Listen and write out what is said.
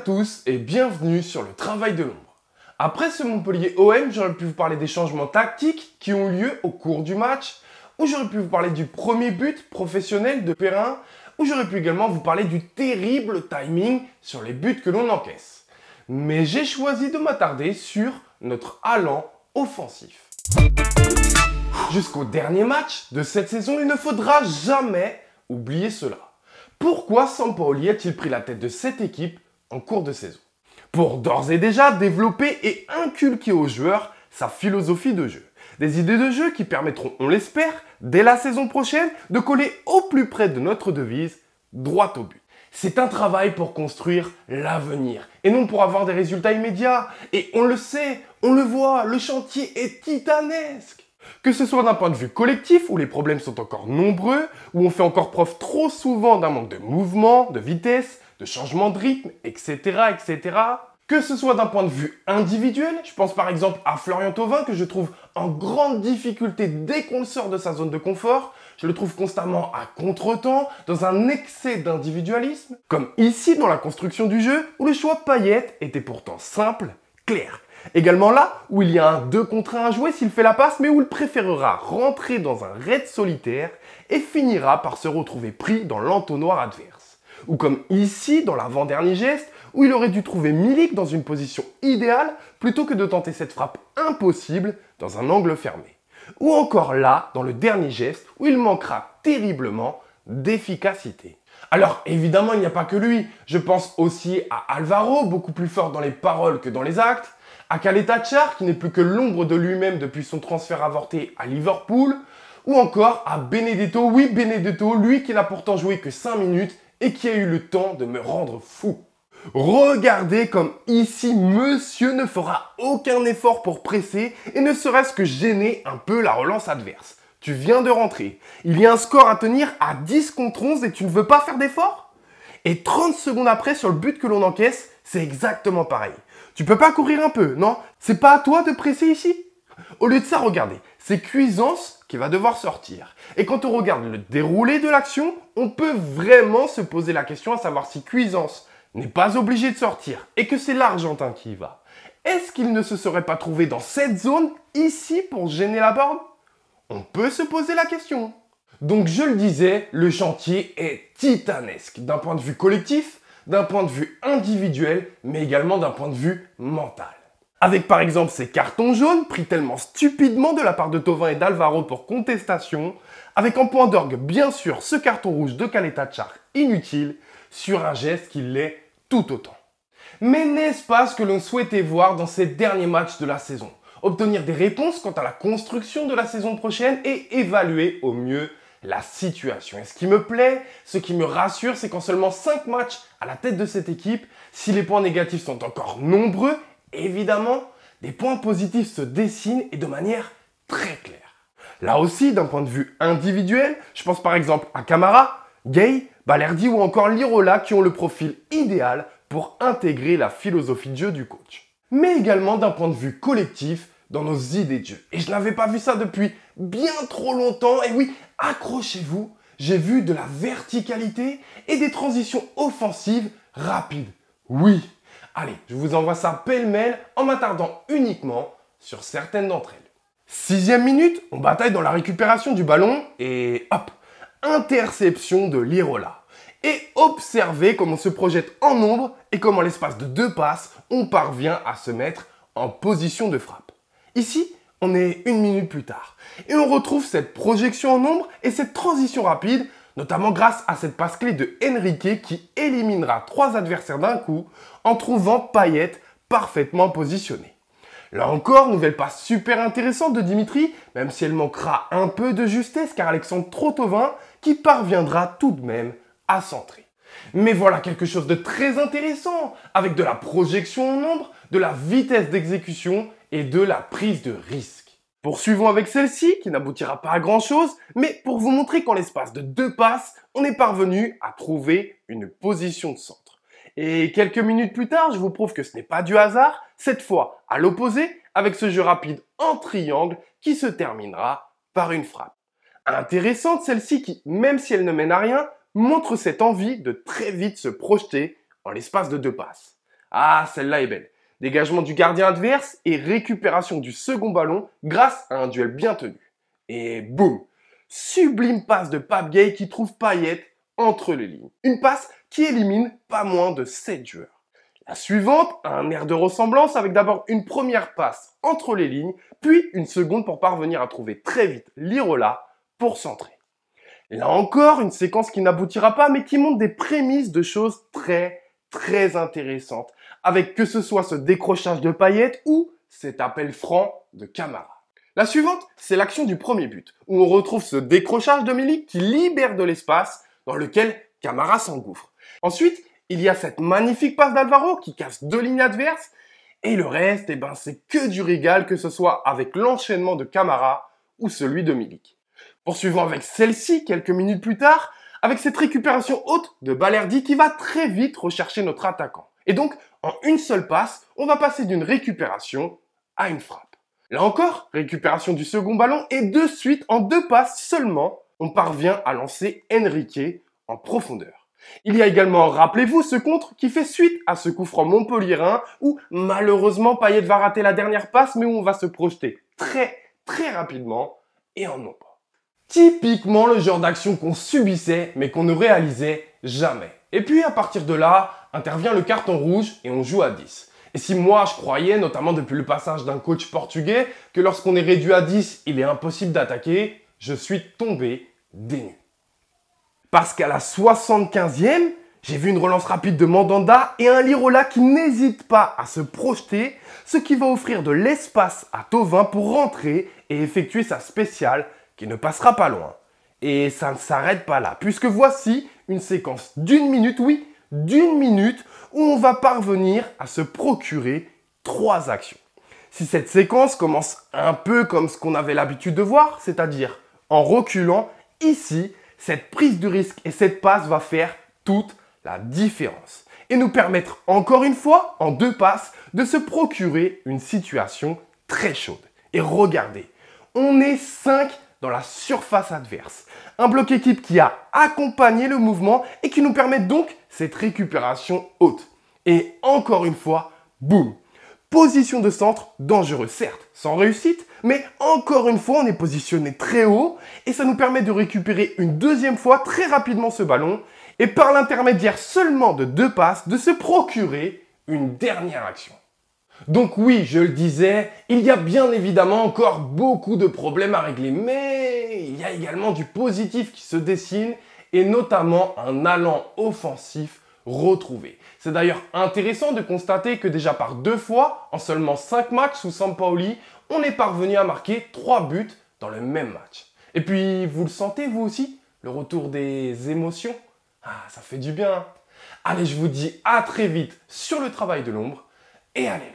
tous et bienvenue sur le travail de l'ombre. Après ce Montpellier OM, j'aurais pu vous parler des changements tactiques qui ont eu lieu au cours du match, ou j'aurais pu vous parler du premier but professionnel de Perrin, ou j'aurais pu également vous parler du terrible timing sur les buts que l'on encaisse. Mais j'ai choisi de m'attarder sur notre allant offensif. Jusqu'au dernier match de cette saison, il ne faudra jamais oublier cela. Pourquoi Sampaoli a-t-il pris la tête de cette équipe en cours de saison? Pour d'ores et déjà développer et inculquer aux joueurs sa philosophie de jeu. Des idées de jeu qui permettront, on l'espère, dès la saison prochaine, de coller au plus près de notre devise, droit au but. C'est un travail pour construire l'avenir et non pour avoir des résultats immédiats. Et on le sait, on le voit, le chantier est titanesque. Que ce soit d'un point de vue collectif, où les problèmes sont encore nombreux, où on fait encore preuve trop souvent d'un manque de mouvement, de vitesse, de changement de rythme, etc., etc. Que ce soit d'un point de vue individuel, je pense par exemple à Florian Thauvin, que je trouve en grande difficulté dès qu'on le sort de sa zone de confort. Je le trouve constamment à contretemps, dans un excès d'individualisme. Comme ici dans la construction du jeu, où le choix Payet était pourtant simple, clair. Également là, où il y a un 2 contre 1 à jouer s'il fait la passe, mais où il préférera rentrer dans un raid solitaire et finira par se retrouver pris dans l'entonnoir adverse. Ou comme ici, dans l'avant-dernier geste, où il aurait dû trouver Milik dans une position idéale plutôt que de tenter cette frappe impossible dans un angle fermé. Ou encore là, dans le dernier geste, où il manquera terriblement d'efficacité. Alors évidemment, il n'y a pas que lui. Je pense aussi à Alvaro, beaucoup plus fort dans les paroles que dans les actes, à Caleta-Car, qui n'est plus que l'ombre de lui-même depuis son transfert avorté à Liverpool, ou encore à Benedetto, oui Benedetto, lui qui n'a pourtant joué que 5 minutes et qui a eu le temps de me rendre fou. Regardez comme ici, monsieur ne fera aucun effort pour presser et ne serait-ce que gêner un peu la relance adverse. Tu viens de rentrer. Il y a un score à tenir à 10 contre 11 et tu ne veux pas faire d'effort? Et 30 secondes après, sur le but que l'on encaisse, c'est exactement pareil. Tu peux pas courir un peu, non? C'est pas à toi de presser ici? Au lieu de ça, regardez, c'est Cuisance qui va devoir sortir. Et quand on regarde le déroulé de l'action, on peut vraiment se poser la question à savoir si Cuisance n'est pas obligé de sortir et que c'est l'Argentin qui y va. Est-ce qu'il ne se serait pas trouvé dans cette zone, ici, pour gêner la borne? On peut se poser la question. Donc je le disais, le chantier est titanesque d'un point de vue collectif, d'un point de vue individuel, mais également d'un point de vue mental. Avec par exemple ces cartons jaunes pris tellement stupidement de la part de Thauvin et d'Alvaro pour contestation, avec en point d'orgue bien sûr ce carton rouge de Caleta-Car inutile, sur un geste qui l'est tout autant. Mais n'est-ce pas ce que l'on souhaitait voir dans ces derniers matchs de la saison? Obtenir des réponses quant à la construction de la saison prochaine et évaluer au mieux la situation. Et ce qui me plaît, ce qui me rassure, c'est qu'en seulement 5 matchs à la tête de cette équipe, si les points négatifs sont encore nombreux, évidemment, des points positifs se dessinent et de manière très claire. Là aussi, d'un point de vue individuel, je pense par exemple à Camara, Gay, Balerdi ou encore Lirola qui ont le profil idéal pour intégrer la philosophie de jeu du coach. Mais également d'un point de vue collectif dans nos idées de jeu. Et je n'avais pas vu ça depuis bien trop longtemps. Et oui, accrochez-vous, j'ai vu de la verticalité et des transitions offensives rapides. Oui, allez, je vous envoie ça pêle-mêle en m'attardant uniquement sur certaines d'entre elles. 6e minute, on bataille dans la récupération du ballon et hop, interception de Lirola. Et observez comment on se projette en nombre et comment l'espace de 2 passes, on parvient à se mettre en position de frappe. Ici, on est 1 minute plus tard. Et on retrouve cette projection en nombre et cette transition rapide, notamment grâce à cette passe clé de Henrique qui éliminera 3 adversaires d'un coup en trouvant Payet parfaitement positionné. Là encore, nouvelle passe super intéressante de Dimitri, même si elle manquera un peu de justesse car Alexandre Thauvin qui parviendra tout de même à centrer. Mais voilà quelque chose de très intéressant, avec de la projection en nombre, de la vitesse d'exécution et de la prise de risque. Poursuivons avec celle-ci, qui n'aboutira pas à grand chose, mais pour vous montrer qu'en l'espace de 2 passes, on est parvenu à trouver une position de centre. Et quelques minutes plus tard, je vous prouve que ce n'est pas du hasard, cette fois à l'opposé, avec ce jeu rapide en triangle qui se terminera par une frappe. Intéressante celle-ci qui, même si elle ne mène à rien, montre cette envie de très vite se projeter en l'espace de 2 passes. Ah, celle-là est belle. Dégagement du gardien adverse et récupération du second ballon grâce à un duel bien tenu. Et boum! Sublime passe de Pape Gueye qui trouve Payet entre les lignes. Une passe qui élimine pas moins de 7 joueurs. La suivante a un air de ressemblance avec d'abord une première passe entre les lignes, puis une seconde pour parvenir à trouver très vite Lirola pour centrer. Là encore, une séquence qui n'aboutira pas mais qui montre des prémices de choses très intéressantes, avec que ce soit ce décrochage de Payet ou cet appel franc de Camara. La suivante, c'est l'action du premier but, où on retrouve ce décrochage de Milik qui libère de l'espace dans lequel Camara s'engouffre. Ensuite, il y a cette magnifique passe d'Alvaro qui casse 2 lignes adverses, et le reste, c'est que du régal, que ce soit avec l'enchaînement de Camara ou celui de Milik. Poursuivons avec celle-ci quelques minutes plus tard, avec cette récupération haute de Balerdi qui va très vite rechercher notre attaquant. Et donc, en une seule passe, on va passer d'une récupération à une frappe. Là encore, récupération du second ballon et de suite, en 2 passes seulement, on parvient à lancer Enrique en profondeur. Il y a également, rappelez-vous, ce contre qui fait suite à ce coup franc montpelliérain où malheureusement Payet va rater la dernière passe mais où on va se projeter très rapidement et en nombre. Typiquement le genre d'action qu'on subissait mais qu'on ne réalisait jamais. Et puis à partir de là, intervient le carton rouge et on joue à 10. Et si moi je croyais, notamment depuis le passage d'un coach portugais, que lorsqu'on est réduit à 10, il est impossible d'attaquer, je suis tombé des nues. Parce qu'à la 75e, j'ai vu une relance rapide de Mandanda et un Lirola qui n'hésite pas à se projeter, ce qui va offrir de l'espace à Thauvin pour rentrer et effectuer sa spéciale qui ne passera pas loin. Et ça ne s'arrête pas là, puisque voici une séquence d'1 minute, oui, d'1 minute, où on va parvenir à se procurer 3 actions. Si cette séquence commence un peu comme ce qu'on avait l'habitude de voir, c'est-à-dire en reculant, ici, cette prise de risque et cette passe va faire toute la différence. Et nous permettre encore une fois, en 2 passes, de se procurer une situation très chaude. Et regardez, on est 5 dans la surface adverse. Un bloc équipe qui a accompagné le mouvement et qui nous permet donc cette récupération haute. Et encore une fois, boum! Position de centre dangereux, certes, sans réussite, mais encore une fois, on est positionné très haut et ça nous permet de récupérer une deuxième fois très rapidement ce ballon et par l'intermédiaire seulement de 2 passes, de se procurer une dernière action. Donc oui, je le disais, il y a bien évidemment encore beaucoup de problèmes à régler, mais il y a également du positif qui se dessine et notamment un allant offensif retrouvé. C'est d'ailleurs intéressant de constater que déjà par 2 fois, en seulement 5 matchs sous Sampaoli, on est parvenu à marquer 3 buts dans le même match. Et puis, vous le sentez vous aussi, le retour des émotions? Ah, ça fait du bien. Allez, je vous dis à très vite sur le travail de l'ombre et allez loin.